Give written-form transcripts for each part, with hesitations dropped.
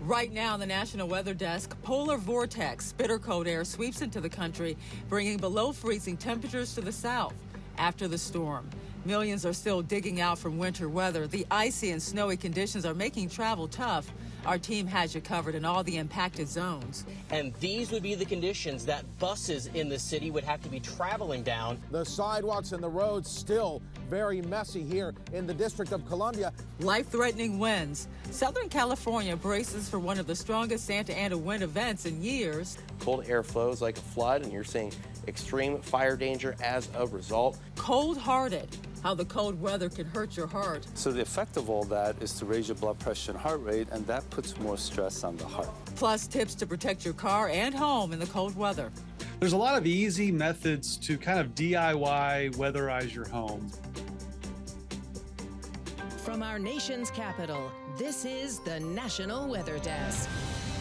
Right now, the National Weather Desk, polar vortex, bitter cold air sweeps into the country, bringing below freezing temperatures to the south. After the storm, millions are still digging out from winter weather. The icy and snowy conditions are making travel tough. Our team has you covered in all the impacted zones. And these would be the conditions that buses in the city would have to be traveling down. The sidewalks and the roads still very messy here in the District of Columbia. Life-threatening winds. Southern California braces for one of the strongest Santa Ana wind events in years. Cold air flows like a flood, and you're seeing extreme fire danger as a result. Cold-hearted. How the cold weather can hurt your heart. So the effect of all that is to raise your blood pressure and heart rate, and that puts more stress on the heart. Plus tips to protect your car and home in the cold weather. There's a lot of easy methods to kind of DIY weatherize your home. From our nation's capital, this is the National Weather Desk.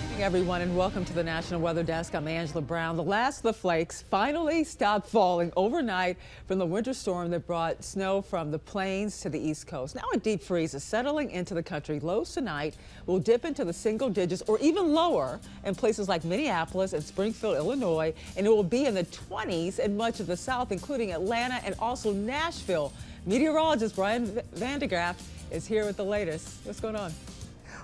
Good evening, everyone, and welcome to the National Weather Desk. I'm Angela Brown. The last of the flakes finally stopped falling overnight from the winter storm that brought snow from the plains to the East Coast. Now a deep freeze is settling into the country. Lows tonight will dip into the single digits or even lower in places like Minneapolis and Springfield, Illinois, and it will be in the 20s in much of the South, including Atlanta and also Nashville. Meteorologist Brian Vandegraff is here with the latest. What's going on?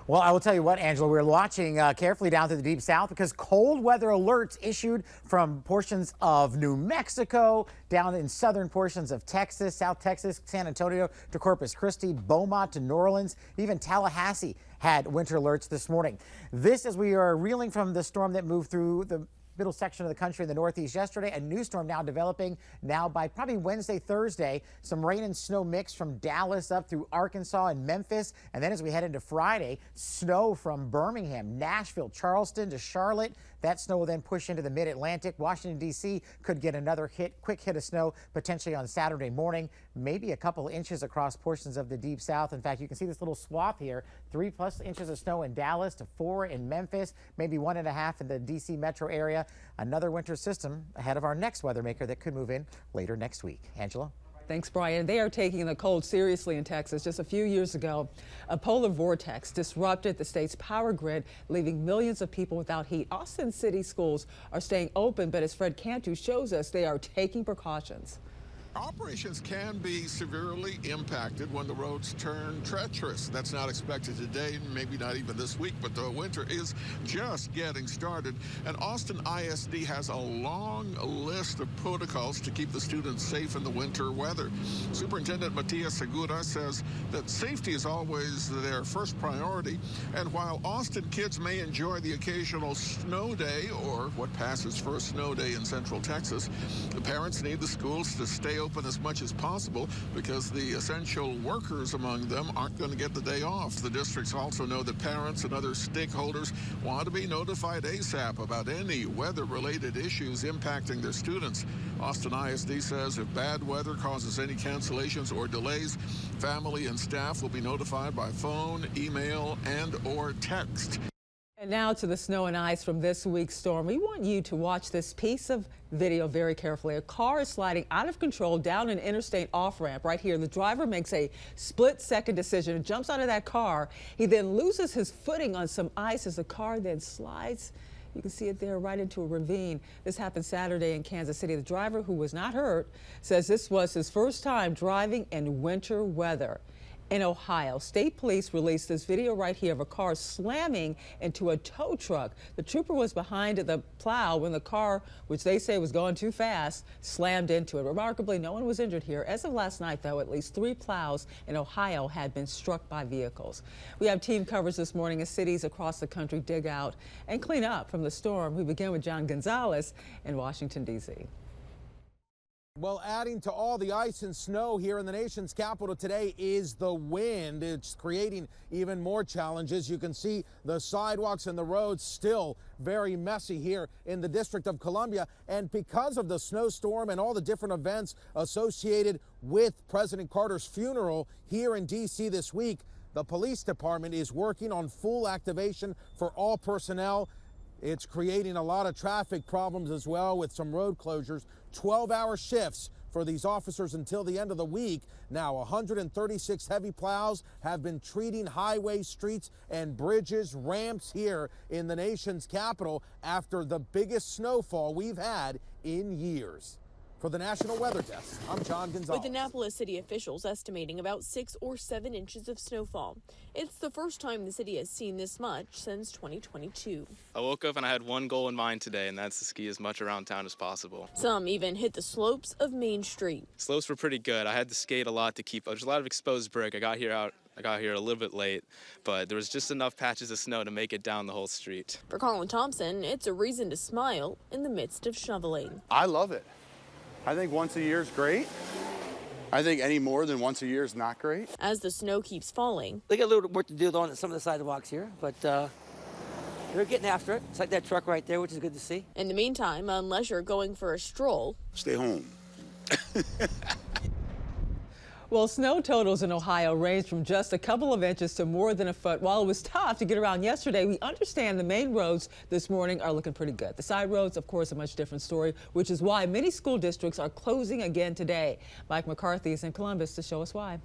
Well, I will tell you what, Angela, we're watching carefully down to the deep south because cold weather alerts issued from portions of New Mexico, down in southern portions of Texas, South Texas, San Antonio to Corpus Christi, Beaumont to New Orleans, even Tallahassee had winter alerts this morning. This as we are reeling from the storm that moved through the middle section of the country in the Northeast yesterday. A new storm now developing now by probably Wednesday, Thursday. Some rain and snow mix from Dallas up through Arkansas and Memphis. And then as we head into Friday, snow from Birmingham, Nashville, Charleston to Charlotte. That snow will then push into the mid-Atlantic. Washington, D.C. could get another quick hit of snow potentially on Saturday morning. Maybe a couple inches across portions of the deep south. In fact, you can see this little swath here. 3+ inches of snow in Dallas to 4 in Memphis, maybe 1.5 in the D.C. metro area. Another winter system ahead of our next weather maker that could move in later next week. Angela? Thanks, Brian. They are taking the cold seriously in Texas. Just a few years ago, a polar vortex disrupted the state's power grid, leaving millions of people without heat. Austin City schools are staying open, but as Fred Cantu shows us, they are taking precautions. Operations can be severely impacted when the roads turn treacherous. That's not expected today, maybe not even this week, but the winter is just getting started. And Austin ISD has a long list of protocols to keep the students safe in the winter weather. Superintendent Matias Segura says that safety is always their first priority. And while Austin kids may enjoy the occasional snow day or what passes for a snow day in Central Texas, the parents need the schools to stay open as much as possible because the essential workers among them aren't going to get the day off. The districts also know that parents and other stakeholders want to be notified ASAP about any weather-related issues impacting their students. Austin ISD says if bad weather causes any cancellations or delays, family and staff will be notified by phone, email, and/or text. And now to the snow and ice from this week's storm. We want you to watch this piece of video very carefully. A car is sliding out of control down an interstate off-ramp right here. The driver makes a split-second decision and jumps out of that car. He then loses his footing on some ice as the car then slides. You can see it there right into a ravine. This happened Saturday in Kansas City. The driver, who was not hurt, says this was his first time driving in winter weather. In Ohio, state police released this video right here of a car slamming into a tow truck. The trooper was behind the plow when the car, which they say was going too fast, slammed into it. Remarkably, no one was injured here. As of last night, though, at least 3 plows in Ohio had been struck by vehicles. We have team coverage this morning as cities across the country dig out and clean up from the storm. We begin with John Gonzalez in Washington, D.C. Well, adding to all the ice and snow here in the nation's capital today is the wind. It's creating even more challenges. You can see the sidewalks and the roads still very messy here in the District of Columbia. And because of the snowstorm and all the different events associated with President Carter's funeral here in D.C. this week, the police department is working on full activation for all personnel. It's creating a lot of traffic problems as well with some road closures. 12-hour shifts for these officers until the end of the week. Now, 136 heavy plows have been treating highways, streets, and bridges, ramps here in the nation's capital after the biggest snowfall we've had in years. For the National Weather Desk, I'm John Gonzalez. With Annapolis city officials estimating about 6 or 7 inches of snowfall. It's the first time the city has seen this much since 2022. I woke up and I had one goal in mind today, and that's to ski as much around town as possible. Some even hit the slopes of Main Street. Slopes were pretty good. I had to skate a lot to keep up. There's a lot of exposed brick. I got here a little bit late, but there was just enough patches of snow to make it down the whole street. For Colin Thompson, it's a reason to smile in the midst of shoveling. I love it. I think once a year is great. I think any more than once a year is not great. As the snow keeps falling. They got a little work to do on some of the sidewalks here, but they're getting after it. It's like that truck right there, which is good to see. In the meantime, unless you're going for a stroll, stay home. Well, snow totals in Ohio range from just a couple of inches to more than a foot. While it was tough to get around yesterday, we understand the main roads this morning are looking pretty good. The side roads, of course, a much different story, which is why many school districts are closing again today. Mike McCarthy is in Columbus to show us why.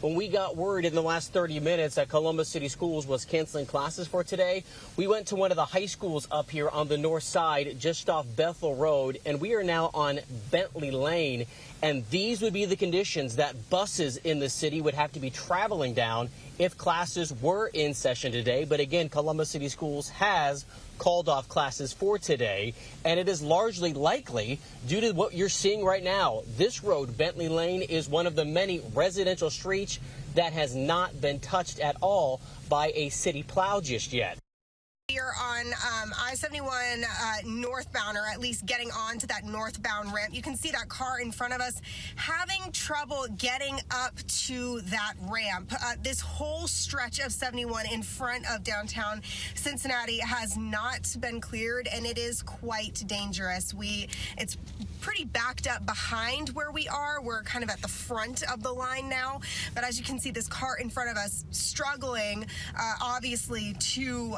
When we got word in the last 30 minutes that Columbus City Schools was canceling classes for today, we went to one of the high schools up here on the north side, just off Bethel Road, and we are now on Bentley Lane. And these would be the conditions that buses in the city would have to be traveling down if classes were in session today. But again, Columbus City Schools has called off classes for today, and it is largely likely due to what you're seeing right now. This road, Bentley Lane, is one of the many residential streets that has not been touched at all by a city plow just yet. We are on I-71 northbound, or at least getting onto that northbound ramp. You can see that car in front of us having trouble getting up to that ramp. This whole stretch of 71 in front of downtown Cincinnati has not been cleared, and it is quite dangerous. It's pretty backed up behind where we are. We're kind of at the front of the line now, but as you can see, this car in front of us struggling, obviously, to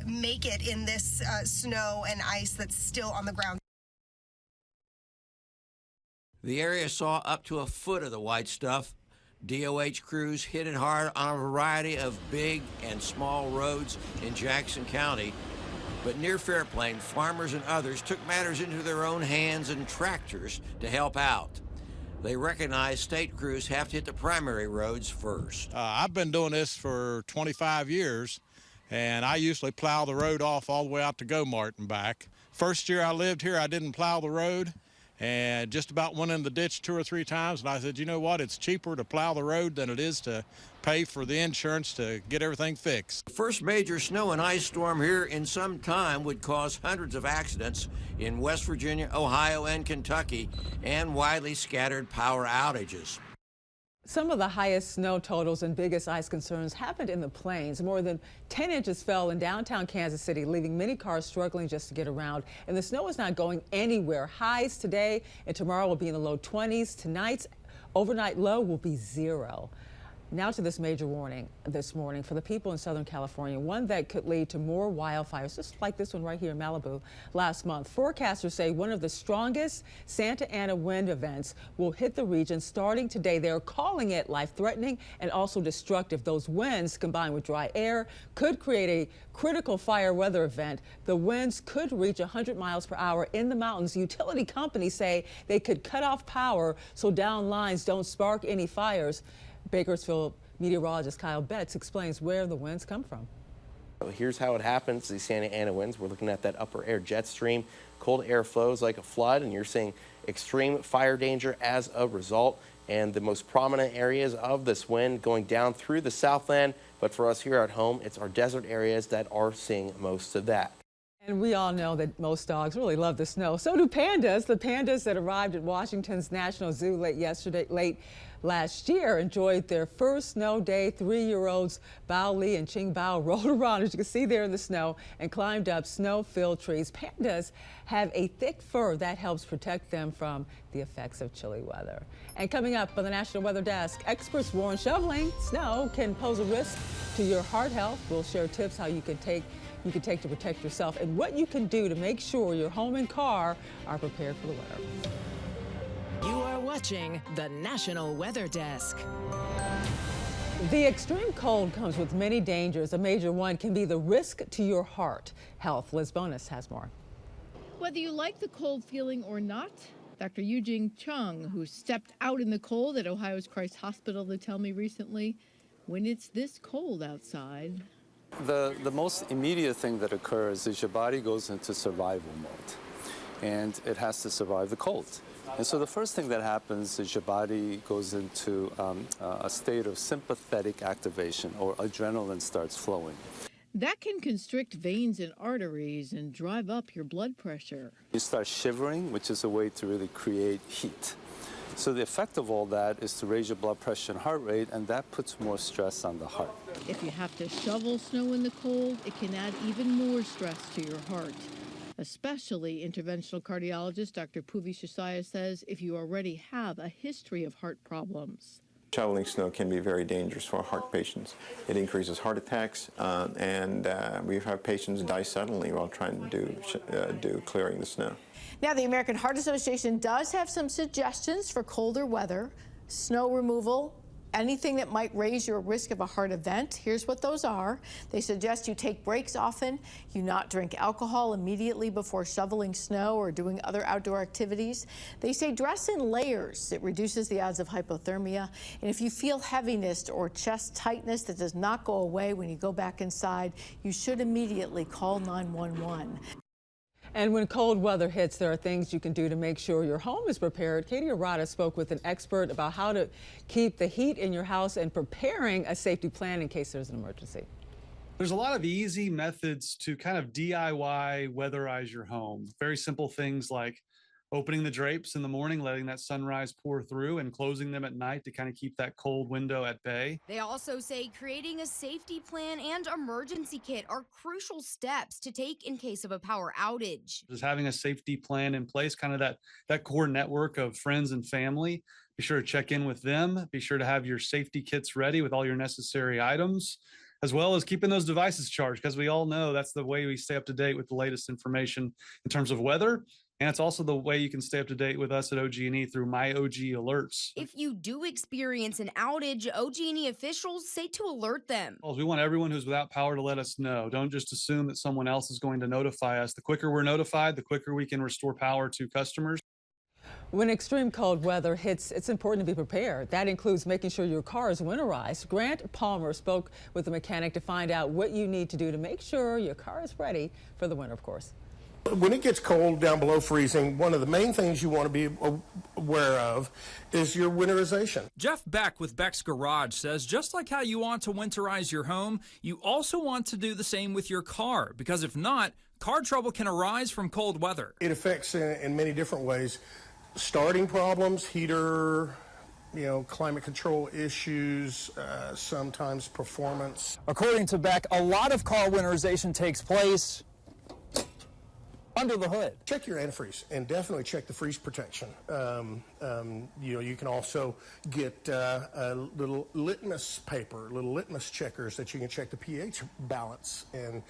make it in this snow and ice that's still on the ground. The area saw up to a foot of the white stuff. DOH crews hit it hard on a variety of big and small roads in Jackson County. But near Fairplain, farmers and others took matters into their own hands and tractors to help out. They recognize state crews have to hit the primary roads first. I've been doing this for 25 years. And I usually plow the road off all the way out to Go-Mart and back. First year I lived here, I didn't plow the road and just about went in the ditch 2 or 3 times. And I said, you know what, it's cheaper to plow the road than it is to pay for the insurance to get everything fixed. The first major snow and ice storm here in some time would cause hundreds of accidents in West Virginia, Ohio, and Kentucky, and widely scattered power outages. Some of the highest snow totals and biggest ice concerns happened in the plains. More than 10 inches fell in downtown Kansas City, leaving many cars struggling just to get around. And the snow is not going anywhere. Highs today and tomorrow will be in the low 20s. Tonight's overnight low will be 0. Now to this major warning this morning for the people in Southern California, one that could lead to more wildfires, just like this one right here in Malibu last month. Forecasters say one of the strongest Santa Ana wind events will hit the region starting today. They're calling it life-threatening and also destructive. Those winds, combined with dry air, could create a critical fire weather event. The winds could reach 100 miles per hour in the mountains. Utility companies say they could cut off power so down lines don't spark any fires. Bakersfield meteorologist Kyle Betts explains where the winds come from. Here's how it happens. The Santa Ana winds, we're looking at that upper air jet stream. Cold air flows like a flood, and you're seeing extreme fire danger as a result. And the most prominent areas of this wind going down through the Southland. But for us here at home, it's our desert areas that are seeing most of that. And we all know that most dogs really love the snow. So do pandas. The pandas that arrived at Washington's National Zoo late last year enjoyed their first snow day. 3-year-olds Bao Li and Ching Bao rolled around, as you can see there in the snow, and climbed up snow-filled trees. Pandas have a thick fur that helps protect them from the effects of chilly weather. And coming up on the National Weather Desk, experts warn shoveling snow can pose a risk to your heart health. We'll share tips how you can take to protect yourself and what you can do to make sure your home and car are prepared for the weather. You are watching the National Weather Desk. The extreme cold comes with many dangers. A major one can be the risk to your heart health. Liz Bonus has more. Whether you like the cold feeling or not, Dr. Eugene Chung, who stepped out in the cold at Ohio's Christ Hospital to tell me recently, when it's this cold outside. The most immediate thing that occurs is your body goes into survival mode, and it has to survive the cold. And so the first thing that happens is your body goes into a state of sympathetic activation, or adrenaline starts flowing. That can constrict veins and arteries and drive up your blood pressure. You start shivering, which is a way to really create heat. So the effect of all that is to raise your blood pressure and heart rate, and that puts more stress on the heart. If you have to shovel snow in the cold, it can add even more stress to your heart. Especially, interventional cardiologist Dr. Puvi Shasaya says, if you already have a history of heart problems. Shoveling snow can be very dangerous for heart patients. It increases heart attacks, and we've had patients die suddenly while trying to do clearing the snow. Now, the American Heart Association does have some suggestions for colder weather, snow removal, anything that might raise your risk of a heart event. Here's what those are. They suggest you take breaks often, you not drink alcohol immediately before shoveling snow or doing other outdoor activities. They say dress in layers. It reduces the odds of hypothermia. And if you feel heaviness or chest tightness that does not go away when you go back inside, you should immediately call 911. And when cold weather hits, there are things you can do to make sure your home is prepared. Katie Arata spoke with an expert about how to keep the heat in your house and preparing a safety plan in case there's an emergency. There's a lot of easy methods to kind of DIY weatherize your home. Very simple things like opening the drapes in the morning, letting that sunrise pour through, and closing them at night to kind of keep that cold window at bay. They also say creating a safety plan and emergency kit are crucial steps to take in case of a power outage. Just having a safety plan in place, kind of that core network of friends and family. Be sure to check in with them. Be sure to have your safety kits ready with all your necessary items, as well as keeping those devices charged, because we all know that's the way we stay up to date with the latest information in terms of weather. And it's also the way you can stay up to date with us at OG&E through My OG Alerts. If you do experience an outage, OG&E officials say to alert them. We want everyone who's without power to let us know. Don't just assume that someone else is going to notify us. The quicker we're notified, the quicker we can restore power to customers. When extreme cold weather hits, it's important to be prepared. That includes making sure your car is winterized. Grant Palmer spoke with a mechanic to find out what you need to do to make sure your car is ready for the winter, of course. When it gets cold down below freezing, one of the main things you want to be aware of is your winterization. Jeff Beck with Beck's Garage says just like how you want to winterize your home, you also want to do the same with your car, because if not, car trouble can arise from cold weather. It affects in many different ways. Starting problems, heater, climate control issues, sometimes performance. According to Beck, a lot of car winterization takes place under the hood. Check your antifreeze and definitely check the freeze protection. You can also get a little litmus paper, little litmus checkers that you can check the pH balance and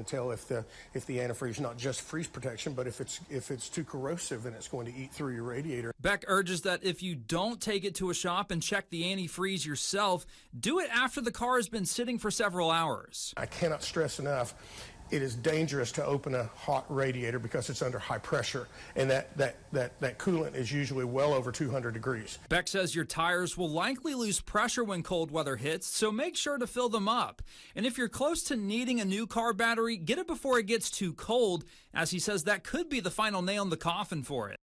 tell if the antifreeze is not just freeze protection, but if it's too corrosive and it's going to eat through your radiator. Beck urges that if you don't take it to a shop and check the antifreeze yourself, do it after the car has been sitting for several hours. I cannot stress enough, it is dangerous to open a hot radiator because it's under high pressure, and that coolant is usually well over 200 degrees. Beck says your tires will likely lose pressure when cold weather hits, so make sure to fill them up. And if you're close to needing a new car battery, get it before it gets too cold, as he says that could be the final nail in the coffin for it.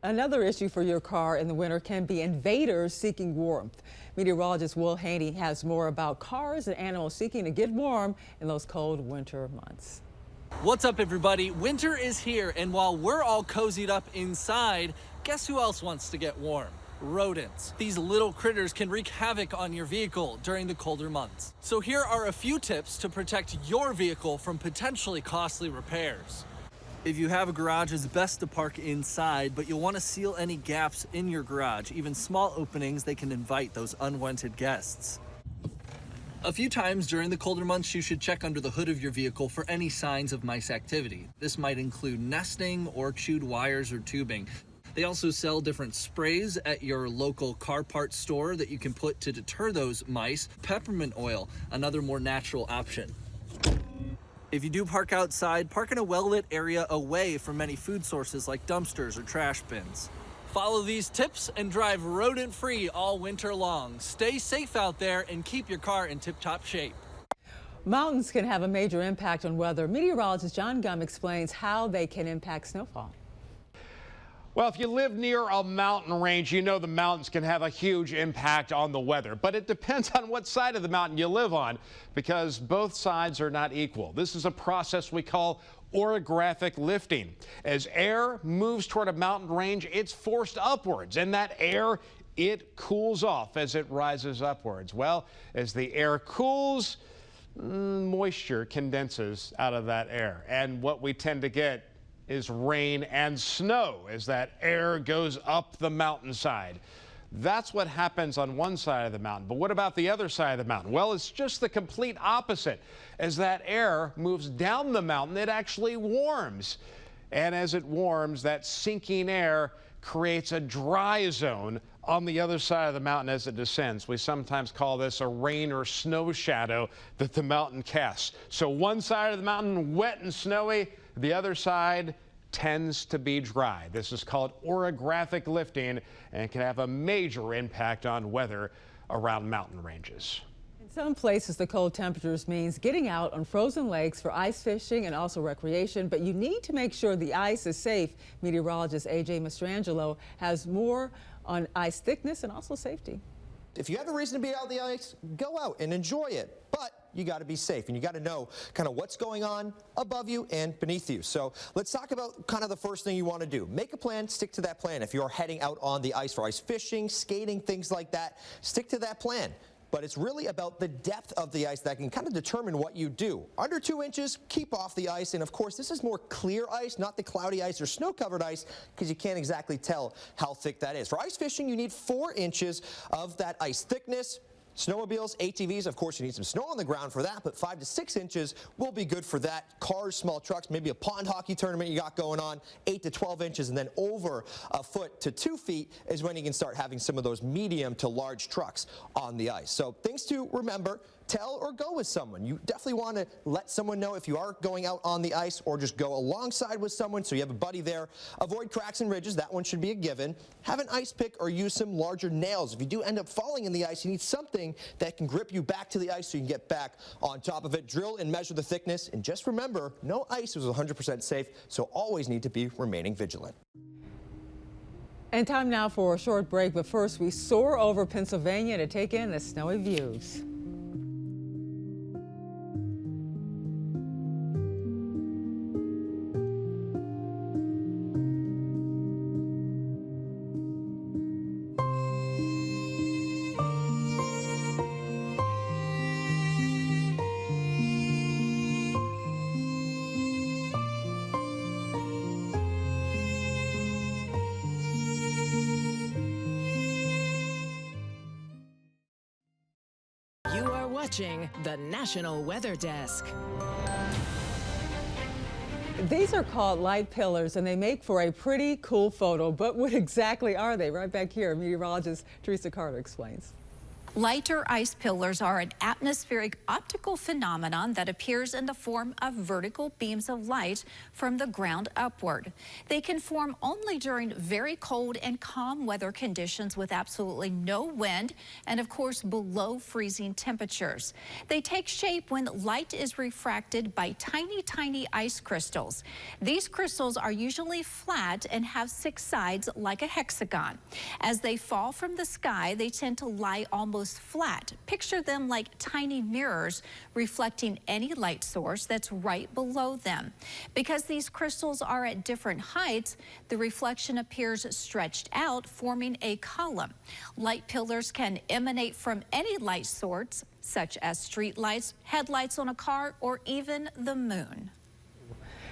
Another issue for your car in the winter can be invaders seeking warmth. Meteorologist Will Haney has more about cars and animals seeking to get warm in those cold winter months. What's up, everybody? Winter is here, and while we're all cozied up inside, guess who else wants to get warm? Rodents. These little critters can wreak havoc on your vehicle during the colder months. So here are a few tips to protect your vehicle from potentially costly repairs. If you have a garage, it's best to park inside, but you'll want to seal any gaps in your garage. Even small openings, they can invite those unwanted guests. A few times during the colder months, you should check under the hood of your vehicle for any signs of mice activity. This might include nesting or chewed wires or tubing. They also sell different sprays at your local car parts store that you can put to deter those mice. Peppermint oil, another more natural option. If you do park outside, park in a well-lit area away from many food sources like dumpsters or trash bins. Follow these tips and drive rodent-free all winter long. Stay safe out there and keep your car in tip-top shape. Mountains can have a major impact on weather. Meteorologist John Gum explains how they can impact snowfall. Well, if you live near a mountain range, you know the mountains can have a huge impact on the weather. But it depends on what side of the mountain you live on, because both sides are not equal. This is a process we call orographic lifting. As air moves toward a mountain range, it's forced upwards, and that air, it cools off as it rises upwards. Well, as the air cools, moisture condenses out of that air, and what we tend to get is rain and snow as that air goes up the mountainside. That's what happens on one side of the mountain. But what about the other side of the mountain? Well, it's just the complete opposite. As that air moves down the mountain, it actually warms. And as it warms, that sinking air creates a dry zone on the other side of the mountain as it descends. We sometimes call this a rain or snow shadow that the mountain casts. So one side of the mountain wet and snowy, the other side tends to be dry. This is called orographic lifting and can have a major impact on weather around mountain ranges. In some places, the cold temperatures means getting out on frozen lakes for ice fishing and also recreation, but you need to make sure the ice is safe. Meteorologist A.J. Mastrangelo has more on ice thickness and also safety. If you have a reason to be out on the ice, go out and enjoy it. But you got to be safe, and you got to know kind of what's going on above you and beneath you. So let's talk about kind of the first thing you want to do. Make a plan, stick to that plan. If you're heading out on the ice for ice fishing, skating, things like that, stick to that plan. But it's really about the depth of the ice that can kind of determine what you do. Under 2 inches, keep off the ice. And of course, this is more clear ice, not the cloudy ice or snow-covered ice, because you can't exactly tell how thick that is. For ice fishing, you need 4 inches of that ice thickness. Snowmobiles, ATVs, of course, you need some snow on the ground for that, but 5 to 6 inches will be good for that. Cars, small trucks, maybe a pond hockey tournament you got going on, 8 to 12 inches, and then over a foot to 2 feet is when you can start having some of those medium to large trucks on the ice. So things to remember. Tell or go with someone. You definitely want to let someone know if you are going out on the ice, or just go alongside with someone so you have a buddy there. Avoid cracks and ridges. That one should be a given. Have an ice pick or use some larger nails. If you do end up falling in the ice, you need something that can grip you back to the ice so you can get back on top of it. Drill and measure the thickness. And just remember, no ice is 100% safe, so always need to be remaining vigilant. And time now for a short break, but first we soar over Pennsylvania to take in the snowy views. Watching the National Weather Desk. These are called light pillars, and they make for a pretty cool photo. But what exactly are they? Right back here, meteorologist Teresa Carter explains. Lighter ice pillars are an atmospheric optical phenomenon that appears in the form of vertical beams of light from the ground upward. They can form only during very cold and calm weather conditions with absolutely no wind and, of course, below freezing temperatures. They take shape when light is refracted by tiny, tiny ice crystals. These crystals are usually flat and have 6 sides like a hexagon. As they fall from the sky, they tend to lie almost flat. Picture them like tiny mirrors reflecting any light source that's right below them. Because these crystals are at different heights, the reflection appears stretched out, forming a column. Light pillars can emanate from any light source, such as street lights, headlights on a car, or even the moon.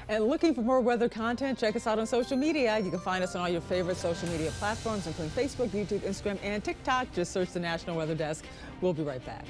And looking for more weather content, check us out on social media. You can find us on all your favorite social media platforms, including Facebook, YouTube, Instagram, and TikTok. Just search the National Weather Desk. We'll be right back.